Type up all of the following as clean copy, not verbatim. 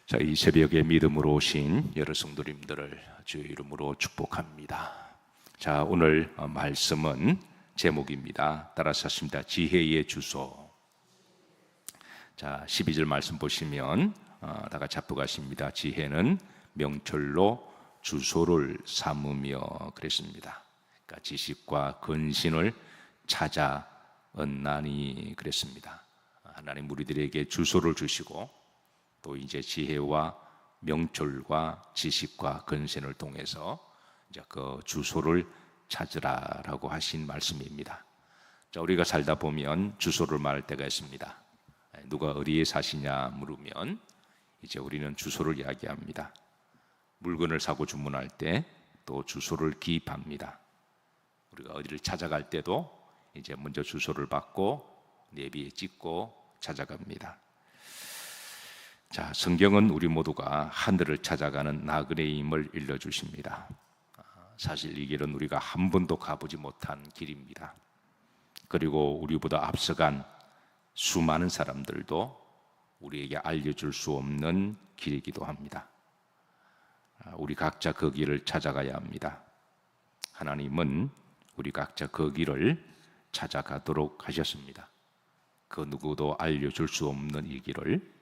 자, 이 새벽에 믿음으로 오신 여러 성도님들을 주의 이름으로 축복합니다. 자, 오늘 말씀은 제목입니다. 따라서 하십니다. 지혜의 주소. 자, 12절 말씀 보시면 다 같이 합독하십니다. 지혜는 명철로 주소를 삼으며 그랬습니다. 그러니까 지식과 근신을 찾아 얻나니 그랬습니다. 하나님 우리들에게 주소를 주시고 또 이제 지혜와 명철과 지식과 근신을 통해서 이제 그 주소를 찾으라라고 하신 말씀입니다. 자, 우리가 살다 보면 주소를 말할 때가 있습니다. 누가 어디에 사시냐 물으면 이제 우리는 주소를 이야기합니다. 물건을 사고 주문할 때 또 주소를 기입합니다. 우리가 어디를 찾아갈 때도 이제 먼저 주소를 받고 내비에 찍고 찾아갑니다. 자, 성경은 우리 모두가 하늘을 찾아가는 나그네임을 일러주십니다. 사실 이 길은 우리가 한 번도 가보지 못한 길입니다. 그리고 우리보다 앞서간 수많은 사람들도 우리에게 알려줄 수 없는 길이기도 합니다. 우리 각자 그 길을 찾아가야 합니다. 하나님은 우리 각자 그 길을 찾아가도록 하셨습니다. 그 누구도 알려줄 수 없는 이 길을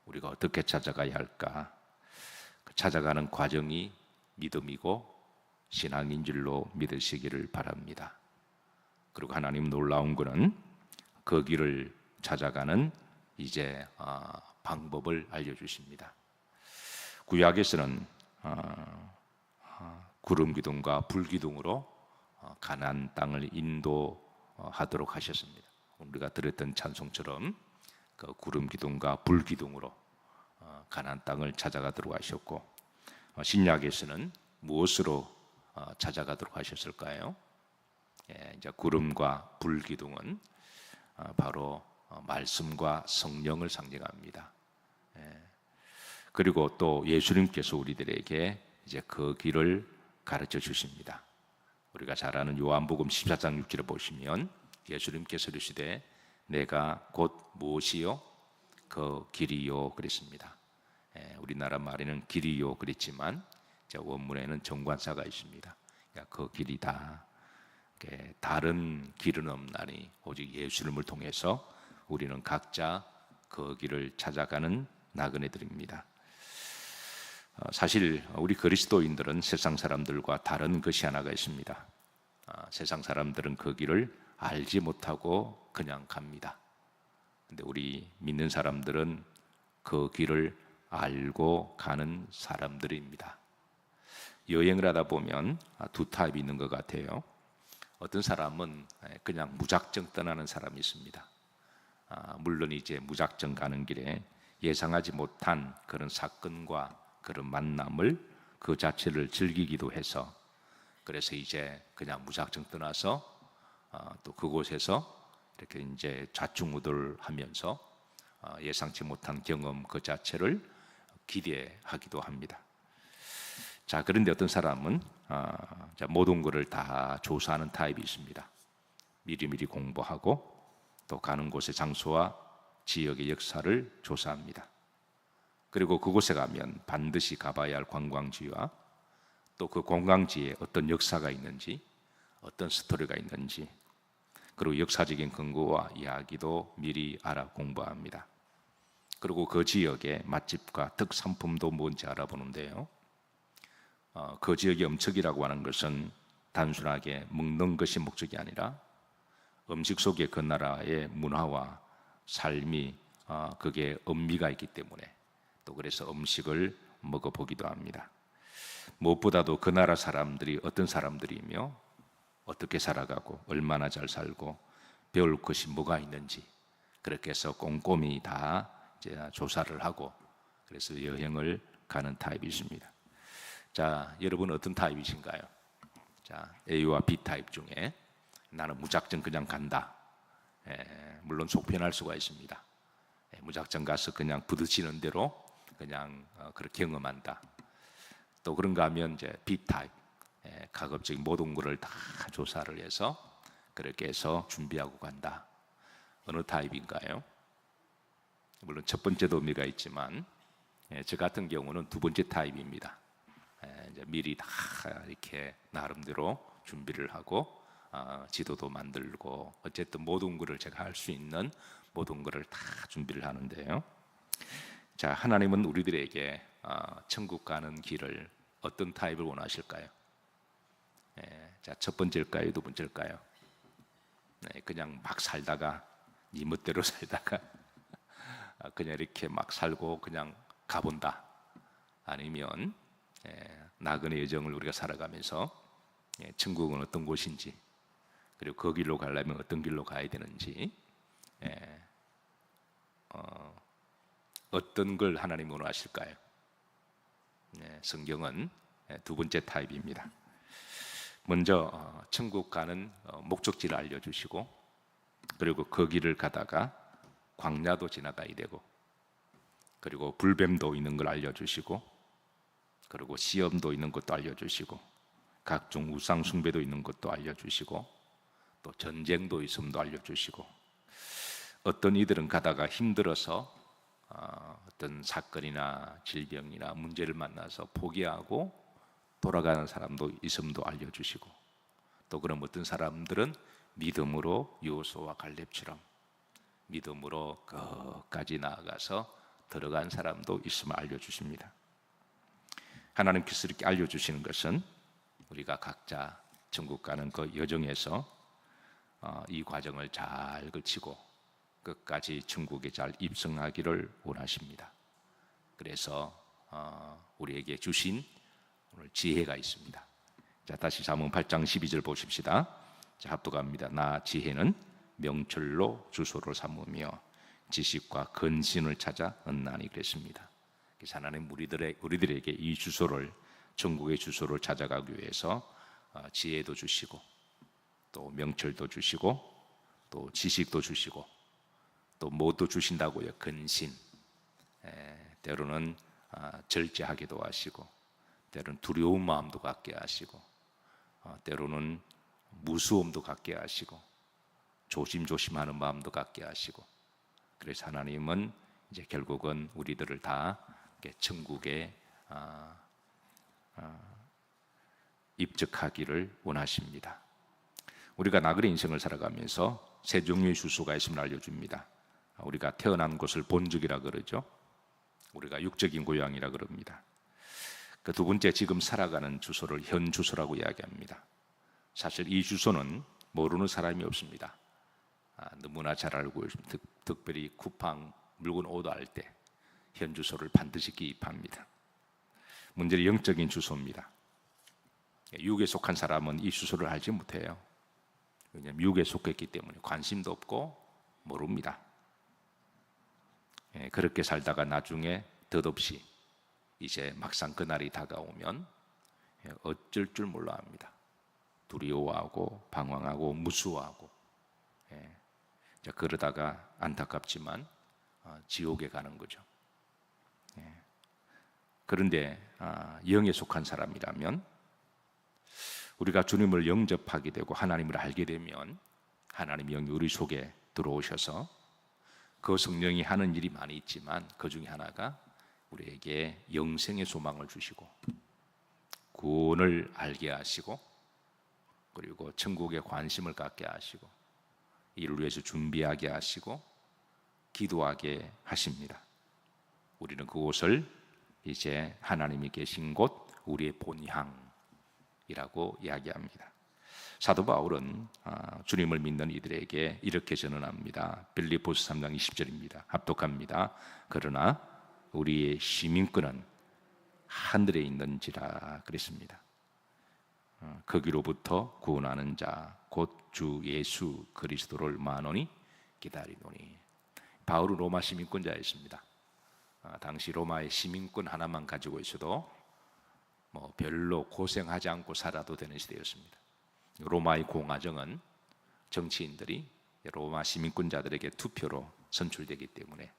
우리가 어떻게 찾아가야 할까? 찾아가는 과정이 믿음이고 신앙인 줄로 믿으시기를 바랍니다. 그리고 하나님 놀라운 것은 그 길을 찾아가는 이제 방법을 알려주십니다. 구약에서는 구름 기둥과 불 기둥으로 가나안 땅을 인도하도록 하셨습니다. 우리가 들었던 찬송처럼 그 구름 기둥과 불 기둥으로 가나안 땅을 찾아가도록 하셨고, 신약에서는 무엇으로 찾아가도록 하셨을까요? 이제 구름과 불 기둥은 바로 말씀과 성령을 상징합니다. 그리고 또 예수님께서 우리들에게 이제 그 길을 가르쳐 주십니다. 우리가 잘 아는 요한복음 14장 6절을 보시면 예수님께서 이르시되 내가 곧 무엇이요? 그 길이요 그랬습니다. 우리나라 말에는 길이요 그랬지만 원문에는 정관사가 있습니다. 그 길이다. 다른 길은 없나니 오직 예수님을 통해서 우리는 각자 그 길을 찾아가는 나그네들입니다. 사실 우리 그리스도인들은 세상 사람들과 다른 것이 하나가 있습니다. 세상 사람들은 그 길을 알지 못하고 그냥 갑니다. 근데 우리 믿는 사람들은 그 길을 알고 가는 사람들입니다. 여행을 하다 보면 두 타입이 있는 것 같아요. 어떤 사람은 그냥 무작정 떠나는 사람이 있습니다. 물론 이제 무작정 가는 길에 예상하지 못한 그런 사건과 그런 만남을 그 자체를 즐기기도 해서 그래서 이제 그냥 무작정 떠나서 또 그곳에서 이렇게 이제 좌충우돌하면서 예상치 못한 경험 그 자체를 기대하기도 합니다. 자, 그런데 어떤 사람은 모든 것을 다 조사하는 타입이 있습니다. 미리미리 공부하고 또 가는 곳의 장소와 지역의 역사를 조사합니다. 그리고 그곳에 가면 반드시 가봐야 할 관광지와 또 그 관광지에 어떤 역사가 있는지 어떤 스토리가 있는지 그리고 역사적인 근거와 이야기도 미리 알아 공부합니다. 그리고 그 지역의 맛집과 특산품도 뭔지 알아보는데요. 그 지역의 음식이라고 하는 것은 단순하게 먹는 것이 목적이 아니라 음식 속에 그 나라의 문화와 삶이 그게 의미가 있기 때문에 또 그래서 음식을 먹어보기도 합니다. 무엇보다도 그 나라 사람들이 어떤 사람들이며 어떻게 살아가고 얼마나 잘 살고 배울 것이 뭐가 있는지 그렇게 해서 꼼꼼히 다 이제 조사를 하고 그래서 여행을 가는 타입이 있습니다. 자, 여러분 어떤 타입이신가요? 자, A와 B 타입 중에 나는 무작정 그냥 간다. 물론 속편할 수가 있습니다. 무작정 가서 그냥 부딪히는 대로 그냥 그렇게 경험한다. 또 그런가 하면 이제 B 타입, 가급적인 모든 것을 다 조사를 해서 그렇게 해서 준비하고 간다. 어느 타입인가요? 물론 첫 번째도 의미가 있지만 저 같은 경우는 두 번째 타입입니다. 이제 미리 다 이렇게 나름대로 준비를 하고 지도도 만들고 어쨌든 모든 것을 제가 할 수 있는 모든 것을 다 준비를 하는데요. 자, 하나님은 우리들에게 천국 가는 길을 어떤 타입을 원하실까요? 자, 첫 번째일까요? 두 번째일까요? 그냥 막 살다가 네 멋대로 살다가 그냥 이렇게 막 살고 그냥 가본다. 아니면 나그네 여정을 우리가 살아가면서 천국은 어떤 곳인지, 그리고 그 길로 가려면 어떤 길로 가야 되는지, 어떤 걸 하나님이 원하실까요? 성경은 두 번째 타입입니다. 먼저 천국 가는 목적지를 알려주시고, 그리고 그 길을 가다가 광야도 지나가야 되고, 그리고 불뱀도 있는 걸 알려주시고, 그리고 시험도 있는 것도 알려주시고, 각종 우상 숭배도 있는 것도 알려주시고, 또 전쟁도 있음도 알려주시고, 어떤 이들은 가다가 힘들어서 어떤 사건이나 질병이나 문제를 만나서 포기하고 돌아가는 사람도 있음도 알려주시고, 또 그런 어떤 사람들은 믿음으로 여호수아와 갈렙처럼 믿음으로 끝까지 나아가서 들어간 사람도 있음을 알려주십니다. 하나님께서 이렇게 알려주시는 것은 우리가 각자 천국 가는 그 여정에서 이 과정을 잘 거치고 끝까지 천국에 잘 입성하기를 원하십니다. 그래서 우리에게 주신 오늘 지혜가 있습니다. 자, 다시 잠언 8장 12절 보십시다. 자, 합독합니다. 나 지혜는 명철로 주소를 삼으며 지식과 근신을 찾아 얻나니 그랬습니다. 그래서 하나님 우리들에게 이 주소를, 천국의 주소를 찾아가기 위해서 지혜도 주시고, 또 명철도 주시고, 또 지식도 주시고, 또 뭐도 주신다고요? 근신. 때로는 절제하기도 하시고, 때로는 두려운 마음도 갖게 하시고, 때로는 무서움도 갖게 하시고, 조심조심하는 마음도 갖게 하시고, 그래서 하나님은 이제 결국은 우리들을 다 천국에 입적하기를 원하십니다. 우리가 나그네 인생을 살아가면서 세 종류의 주소가 있음을 알려줍니다. 우리가 태어난 곳을 본적이라 그러죠. 우리가 육적인 고향이라 그럽니다. 그 두 번째, 지금 살아가는 주소를 현 주소라고 이야기합니다. 사실 이 주소는 모르는 사람이 없습니다. 너무나 잘 알고 있습니다. 특별히 쿠팡 물건 오더할 때 현 주소를 반드시 기입합니다. 문제는 영적인 주소입니다. 육에 속한 사람은 이 주소를 알지 못해요. 왜냐하면 육에 속했기 때문에 관심도 없고 모릅니다. 그렇게 살다가 나중에 덧없이 이제 막상 그날이 다가오면 어쩔 줄 몰라 합니다. 두려워하고 방황하고 무수하고, 그러다가 안타깝지만 지옥에 가는 거죠. 그런데 영에 속한 사람이라면, 우리가 주님을 영접하게 되고 하나님을 알게 되면 하나님 영이 우리 속에 들어오셔서 그 성령이 하는 일이 많이 있지만 그 중에 하나가 우리에게 영생의 소망을 주시고 구원을 알게 하시고, 그리고 천국에 관심을 갖게 하시고, 이를 위해서 준비하게 하시고 기도하게 하십니다. 우리는 그곳을 이제 하나님이 계신 곳, 우리의 본향이라고 이야기합니다. 사도 바울은 주님을 믿는 이들에게 이렇게 전언합니다. 빌립보서 3장 20절입니다. 합독합니다. 그러나 우리의 시민권은 하늘에 있는지라 그랬습니다. 거기로부터 구원하는 자 곧 주 예수 그리스도를 만원히 기다리노니. 바울은 로마 시민권자였습니다. 당시 로마의 시민권 하나만 가지고 있어도 별로 고생하지 않고 살아도 되는 시대였습니다. 로마의 공화정은 정치인들이 로마 시민권자들에게 투표로 선출되기 때문에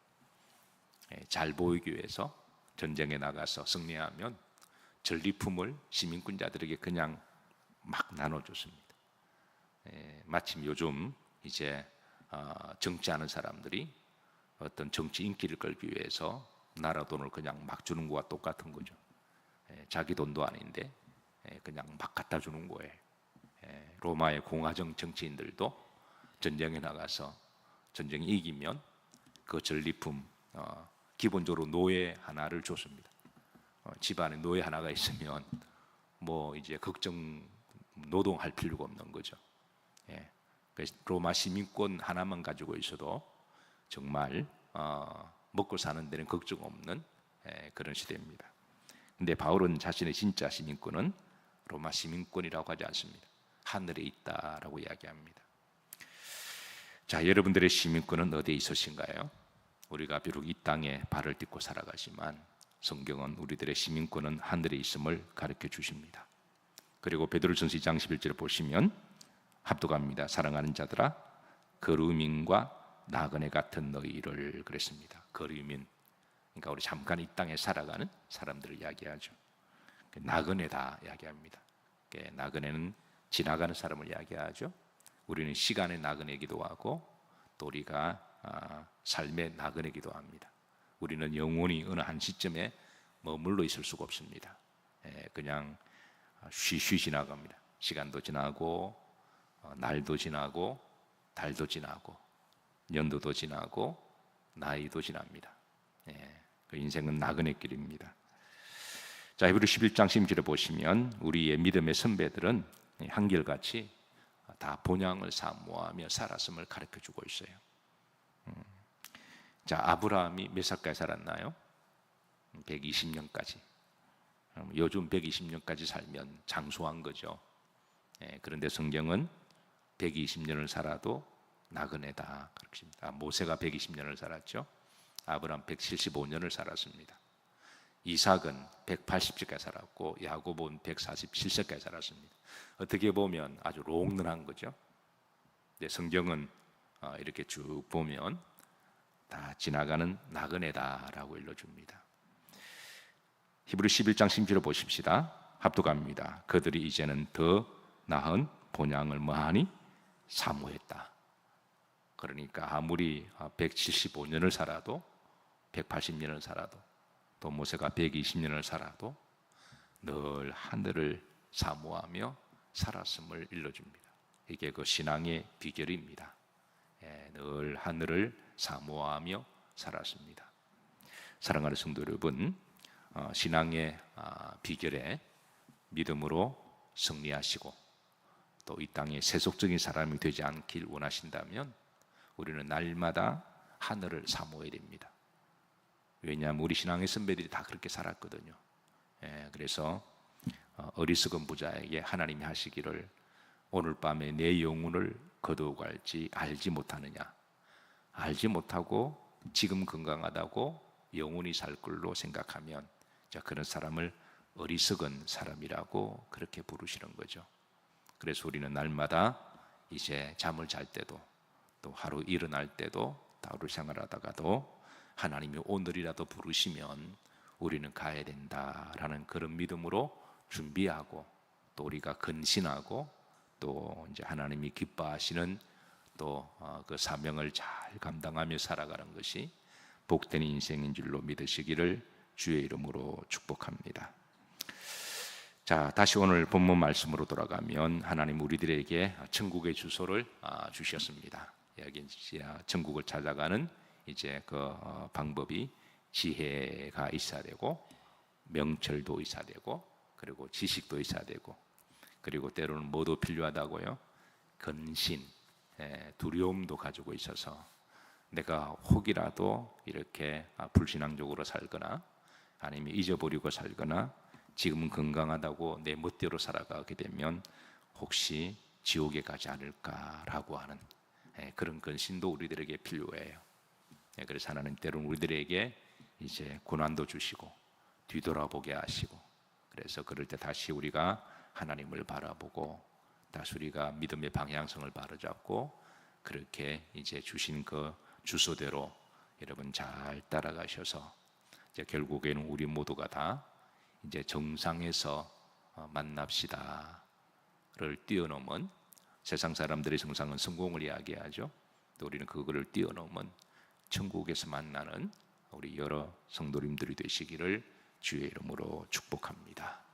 잘 보이기 위해서 전쟁에 나가서 승리하면 전리품을 시민권자들에게 그냥 막 나눠줬습니다. 마침 요즘 이제 정치하는 사람들이 어떤 정치 인기를 끌기 위해서 나라 돈을 그냥 막 주는 거와 똑같은 거죠. 자기 돈도 아닌데 그냥 막 갖다 주는 거예요. 로마의 공화정 정치인들도 전쟁에 나가서 전쟁이 이기면 그 전리품 기본적으로 노예 하나를 줬습니다. 집안에 노예 하나가 있으면 뭐 이제 걱정 노동할 필요가 없는 거죠. 그래서 로마 시민권 하나만 가지고 있어도 정말 먹고 사는 데는 걱정 없는 그런 시대입니다. 근데 바울은 자신의 진짜 시민권은 로마 시민권이라고 하지 않습니다. 하늘에 있다라고 이야기합니다. 자, 여러분들의 시민권은 어디에 있으신가요? 우리가 비록 이 땅에 발을 딛고 살아가지만 성경은 우리들의 시민권은 하늘에 있음을 가르쳐 주십니다. 그리고 베드로전서 2장 11절을 보시면 합독합니다. 사랑하는 자들아, 거류민과 나그네 같은 너희를 그랬습니다. 거류민, 그러니까 우리 잠깐 이 땅에 살아가는 사람들을 이야기하죠. 나그네다 이야기합니다. 나그네는 지나가는 사람을 이야기하죠. 우리는 시간의 나그네이기도 하고 또 우리가 삶의 나그네이기도 합니다. 우리는 영원히 어느 한 시점에 머물러 있을 수가 없습니다. 그냥 쉬쉬 지나갑니다. 시간도 지나고 날도 지나고 달도 지나고 연도도 지나고 나이도 지납니다. 그 인생은 나그네 길입니다. 자, 히브리 11장 10절에 보시면 우리의 믿음의 선배들은 한결같이 다 본향을 사모하며 살았음을 가르쳐주고 있어요. 자, 아브라함이 몇 살까지 살았나요? 120년까지. 요즘 120년까지 살면 장수한 거죠. 그런데 성경은 120년을 살아도 나그네다. 모세가 120년을 살았죠. 아브라함 175년을 살았습니다. 이삭은 180세까지 살았고 야곱은 147세까지 살았습니다. 어떻게 보면 아주 롱런한 거죠. 근데 성경은 이렇게 쭉 보면 다 지나가는 나그네다라고 일러줍니다. 히브리 11장 10절을 보십시다. 합독합니다. 그들이 이제는 더 나은 본향을 뭐하니? 사모했다. 그러니까 아무리 175년을 살아도 180년을 살아도 또 모세가 120년을 살아도 늘 하늘을 사모하며 살았음을 일러줍니다. 이게 그 신앙의 비결입니다. 늘 하늘을 사모하며 살았습니다. 사랑하는 성도 여러분, 신앙의 비결에 믿음으로 승리하시고 또 이 땅에 세속적인 사람이 되지 않길 원하신다면 우리는 날마다 하늘을 사모해야 됩니다. 왜냐하면 우리 신앙의 선배들이 다 그렇게 살았거든요. 그래서 어리석은 부자에게 하나님이 하시기를 오늘 밤에 내 영혼을 거두어갈지 알지 못하느냐. 알지 못하고 지금 건강하다고 영원히 살 걸로 생각하면 그런 사람을 어리석은 사람이라고 그렇게 부르시는 거죠. 그래서 우리는 날마다 이제 잠을 잘 때도 또 하루 일어날 때도 하루 생활하다가도 하나님이 오늘이라도 부르시면 우리는 가야 된다라는 그런 믿음으로 준비하고 또 우리가 근신하고 또 이제 하나님이 기뻐하시는 또 그 사명을 잘 감당하며 살아가는 것이 복된 인생인 줄로 믿으시기를 주의 이름으로 축복합니다. 자, 다시 오늘 본문 말씀으로 돌아가면 하나님 우리들에게 천국의 주소를 주셨습니다. 여기 천국을 찾아가는 이제 그 방법이 지혜가 있어야 되고 명철도 있어야 되고 그리고 지식도 있어야 되고 그리고 때로는 뭐도 필요하다고요? 근신, 두려움도 가지고 있어서 내가 혹이라도 이렇게 불신앙적으로 살거나 아니면 잊어버리고 살거나 지금은 건강하다고 내 멋대로 살아가게 되면 혹시 지옥에 가지 않을까라고 하는 그런 근신도 우리들에게 필요해요. 그래서 하나님 때로는 우리들에게 이제 고난도 주시고 뒤돌아보게 하시고 그래서 그럴 때 다시 우리가 하나님을 바라보고 다시 우리가 믿음의 방향성을 바로잡고 그렇게 이제 주신 그 주소대로 여러분 잘 따라가셔서 이제 결국에는 우리 모두가 다 이제 정상에서 만납시다를 뛰어넘은 세상 사람들의 정상은 성공을 이야기하죠. 또 우리는 그거를 뛰어넘은 천국에서 만나는 우리 여러 성도님들이 되시기를 주의 이름으로 축복합니다.